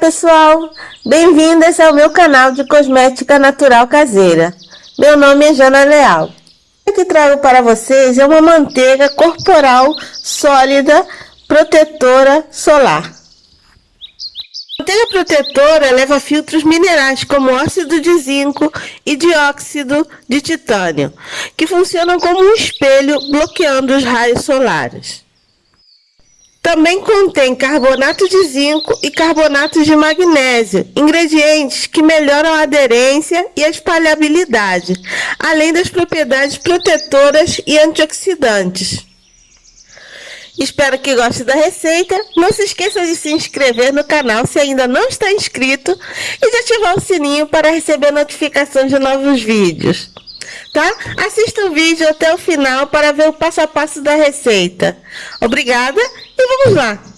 pessoal, bem-vindas ao meu canal de cosmética natural caseira. Meu nome é Jana Leal. O que trago para vocês é uma manteiga corporal sólida protetora solar. A manteiga protetora leva filtros minerais como óxido de zinco e dióxido de titânio, que funcionam como um espelho bloqueando os raios solares. Também contém carbonato de zinco e carbonato de magnésio, ingredientes que melhoram a aderência e a espalhabilidade, além das propriedades protetoras e antioxidantes. Espero que goste da receita. Não se esqueça de se inscrever no canal se ainda não está inscrito e de ativar o sininho para receber notificações de novos vídeos. Tá? Assista o vídeo até o final para ver o passo a passo da receita. Obrigada e vamos lá!